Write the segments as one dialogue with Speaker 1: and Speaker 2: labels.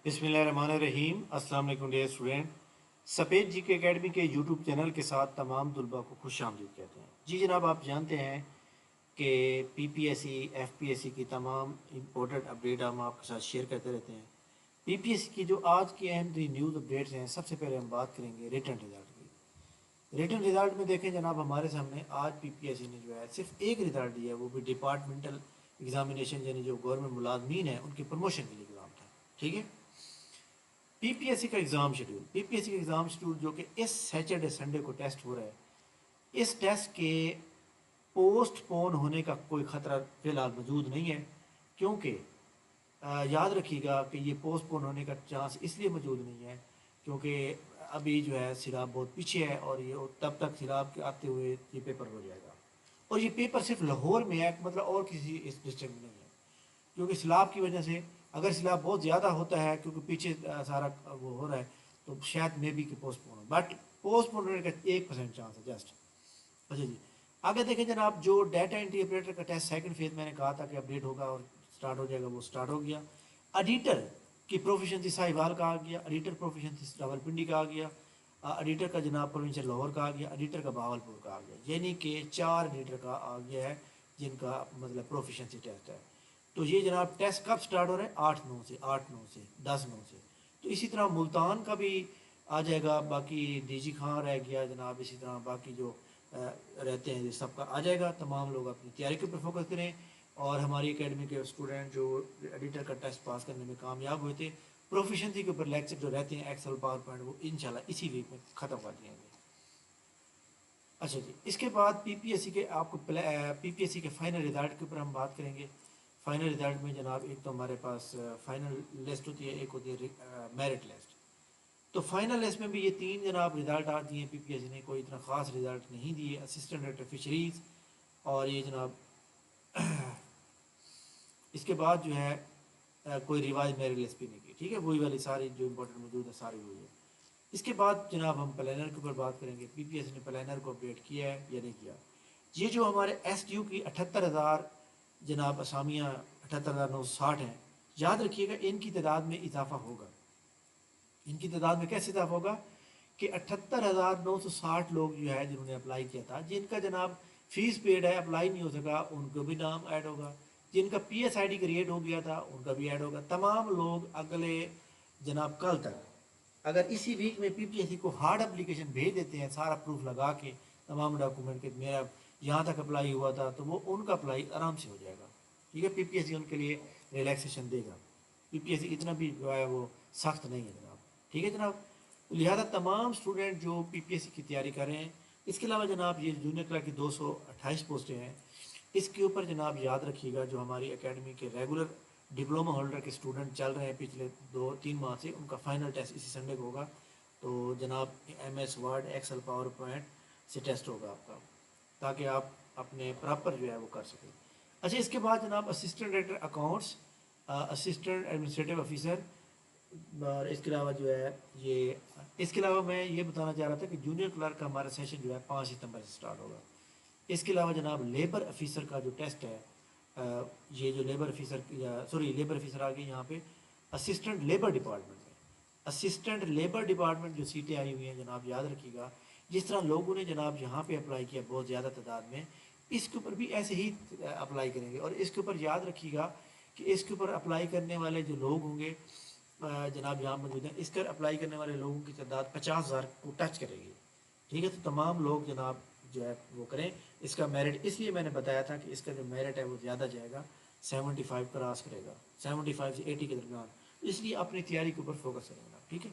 Speaker 1: बिस्मिल्लाहिर्रहमानिर्रहीम। अस्सलाम वालेकुम डियर स्टूडेंट। सफ़ेद जी के अकेडमी के यूट्यूब चैनल के साथ तमाम तलबा को खुश आमदीद कहते हैं। जी जनाब, आप जानते हैं कि पीपीएससी एफपीएससी की तमाम इम्पोर्टेंट अपडेट हम आपके साथ शेयर करते रहते हैं। पीपीएससी की जो आज की अहम तरीन न्यूज़ अपडेट्स हैं, सबसे पहले हम बात करेंगे रिटन रिज़ल्ट की। रिटन रिज़ल्ट में देखें जनाब, हमारे सामने आज पीपीएससी ने जो है सिर्फ एक रिज़ल्ट दिया है, वो भी डिपार्टमेंटल एग्जामिनेशन यानी जो गवर्नमेंट मुलाजमीन है उनके प्रमोशन के लिए एग्ज़ाम था। ठीक है। पीपीएससी का एग्ज़ाम शेड्यूल, पीपीएससी का एग्ज़ाम शेड्यूल जो कि इस सैटरडे संडे को टेस्ट हो रहा है, इस टेस्ट के पोस्ट पोन होने का कोई ख़तरा फ़िलहाल मौजूद नहीं है, क्योंकि याद रखिएगा कि ये पोस्ट पोन होने का चांस इसलिए मौजूद नहीं है क्योंकि अभी जो है सिलाब बहुत पीछे है और ये तब तक सिलाब के आते हुए ये पेपर हो जाएगा। और ये पेपर सिर्फ लाहौर में है, मतलब और किसी इस डिस्ट्रिक्ट में नहीं है, क्योंकि सैलाब की वजह से अगर सैलाब बहुत ज़्यादा होता है, क्योंकि पीछे सारा वो हो रहा है, तो शायद मे बी कि पोस्टपोन हो, बट पोस्टपोन होने का 1% चांस है जस्ट। अच्छा जी, आगे देखें जनाब, जो डाटा इंटरप्रेटर का टेस्ट सेकंड फेज मैंने कहा था कि अपडेट होगा और स्टार्ट हो जाएगा, वो स्टार्ट हो गया। एडिटर की प्रोफिशेंसी साहिवाल का आ गया, एडिटर प्रोफिशेंसी रावलपिंडी का आ गया, एडिटर का जनाब प्रोविंशियल लाहौर का आ गया, एडिटर का बहावलपुर का आ गया, यानी कि 4 एडिटर का आ गया है जिनका मतलब प्रोफिशेंसी टेस्ट है। तो ये जनाब टेस्ट कब स्टार्ट हो रहा है? 8/9 से 10/9 से। तो इसी तरह मुल्तान का भी आ जाएगा, बाकी डीजी खां रह गया जनाब, इसी तरह बाकी जो रहते हैं ये सबका आ जाएगा। तमाम लोग अपनी तैयारी के ऊपर फोकस करें। और हमारी एकेडमी के स्टूडेंट जो एडिटर का टेस्ट पास करने में कामयाब हुए थे, प्रोफिशेंसी के ऊपर लेक्चर जो रहते हैं एक्सेल पावर पॉइंट, वो इंशाल्लाह इसी वीक में ख़त्म कर दिएंगे। अच्छा जी, इसके बाद पीपीएससी के आपको पीपीएससी के फाइनल रिजल्ट के ऊपर हम बात करेंगे। फाइनल रिजल्ट में जनाब एक तो हमारे पास फाइनल लिस्ट होती है, एक होती है मेरिट लिस्ट। तो फाइनल लिस्ट में भी ये 3 जनाब रिजल्ट आ दिए। पीपीएससी ने कोई इतना ख़ास रिजल्ट नहीं दिए। असिस्टेंट डायरेक्टर फिशरीज़ और ये जनाब इसके बाद जो है कोई रिवाइज मेरिट लिस्ट भी नहीं की। ठीक है, वही वाली सारी जो इंपॉर्टेंट मौजूद है सारी वही है। इसके बाद जनाब हम प्लानर के ऊपर बात करेंगे। पीपीएससी ने प्लानर को अपडेट किया है या नहीं किया। ये जो हमारे एसडीयू की 78,000 जनाब असामियाँ 78,960 हैं, याद रखिएगा इनकी तादाद में इजाफा होगा। इनकी तादाद में कैसे इजाफा होगा कि 78,960 लोग जो है जिन्होंने अप्लाई किया था, जिनका जनाब फीस पेड है, अप्लाई नहीं हो सका, उनको भी नाम ऐड होगा। जिनका पीएसआईडी क्रिएट हो गया था उनका भी ऐड होगा। तमाम लोग अगले जनाब कल तक अगर इसी वीक में पीपीएससी को हार्ड एप्लीकेशन भेज देते हैं, सारा प्रूफ लगा के तमाम डॉक्यूमेंट के मेरा यहाँ तक अप्लाई हुआ था, तो वो उनका अप्लाई आराम से हो जाएगा। ठीक है, पीपीएससी उनके लिए रिलैक्सेशन देगा। पीपीएससी इतना भी जो है वो सख्त नहीं है जनाब। ठीक है जनाब, तो लिहाजा तमाम स्टूडेंट जो पीपीएससी की तैयारी कर रहे हैं, इसके अलावा जनाब ये जूनियर क्लर्क की 228 पोस्टें हैं। इसके ऊपर जनाब याद रखिएगा, जो हमारी एकेडमी के रेगुलर डिप्लोमा होल्डर के स्टूडेंट चल रहे हैं पिछले 2-3 माह से, उनका फाइनल टेस्ट इसी संडे को होगा। तो जनाब MS Word, Excel, PowerPoint से टेस्ट होगा आपका, ताकि आप अपने प्रॉपर जो है वो कर सकें। अच्छा, इसके बाद जनाब assistant director accounts, assistant administrative officer, और इसके अलावा जो है ये, इसके अलावा मैं ये बताना चाह रहा था कि जूनियर क्लर्क का हमारा सेशन जो है 5 सितंबर से स्टार्ट होगा। इसके अलावा जनाब लेबर ऑफिसर का जो टेस्ट है, ये जो लेबर ऑफिसर या सॉरी लेबर ऑफिसर आ गई यहाँ पे असिस्टेंट लेबर डिपार्टमेंट में, असिस्टेंट लेबर डिपार्टमेंट जो सीटें आई हुई हैं जनाब, याद रखिएगा जिस तरह लोगों ने जनाब यहाँ पे अप्लाई किया बहुत ज़्यादा तादाद में, इसके ऊपर भी ऐसे ही अप्लाई करेंगे। और इसके ऊपर याद रखिएगा कि इसके ऊपर अप्लाई करने वाले जो लोग होंगे जनाब यहाँ मौजूद हैं, इसकर अप्लाई करने वाले लोगों की तादाद 50,000 को टच करेगी। ठीक है, तो तमाम लोग जनाब जो है वो करें। इसका मेरिट इसलिए मैंने बताया था कि इसका जो मेरिट है वो ज़्यादा जाएगा, 75 क्रॉस करेगा, 75 से 80 के दरमियान, इसलिए अपनी तैयारी के ऊपर फोकस करेंगे। ठीक है,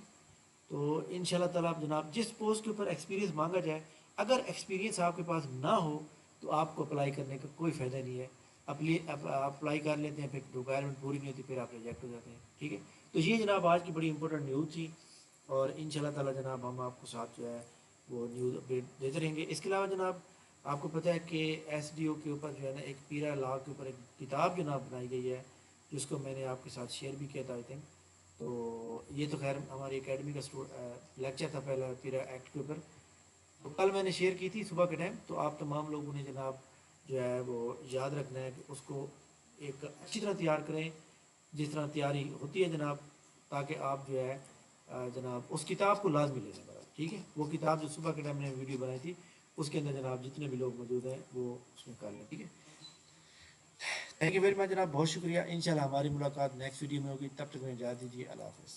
Speaker 1: तो इंशाल्लाह ताला जनाब जिस पोस्ट के ऊपर एक्सपीरियंस मांगा जाए, अगर एक्सपीरियंस आपके पास ना हो तो आपको अप्लाई करने का कोई फ़ायदा नहीं है। अप्लाई कर लेते हैं, फिर रिक्वायरमेंट पूरी नहीं होती, फिर आप रिजेक्ट हो जाते हैं। ठीक है, तो ये जनाब आज की बड़ी इंपॉर्टेंट न्यूज़ थी, और इंशाल्लाह ताला जनाब हम आपको साथ जो है वो न्यूज़ अपडेट देते रहेंगे। इसके अलावा जनाब आपको पता है कि एसडीओ के ऊपर जो है ना एक पीरा लॉ के ऊपर एक किताब जनाब बनाई गई है, जिसको मैंने आपके साथ शेयर भी किया था आई थिंक। तो ये तो खैर हमारी एकेडमी का लेक्चर था पहला पीरा एक्ट के ऊपर, तो कल मैंने शेयर की थी सुबह के टाइम। तो आप तमाम लोगों ने जनाब जो है वो याद रखना है कि उसको एक अच्छी तरह तैयार करें, जिस तरह तैयारी होती है जनाब تاکہ آپ جو ہے جناب اس کتاب کو لازمی لینا پڑا. ٹھیک ہے, وہ کتاب جو صبح کے ٹائم میں نے ویڈیو بنائی تھی اس کے اندر جناب جتنے بھی لوگ موجود ہیں وہ اس میں کر لیں. ٹھیک ہے, تھینک یو ویری مچ جناب, بہت شکریہ. انشاءاللہ ہماری ملاقات نیکسٹ ویڈیو میں ہوگی, تب تک میں اجازت دیجیے. اللہ حافظ.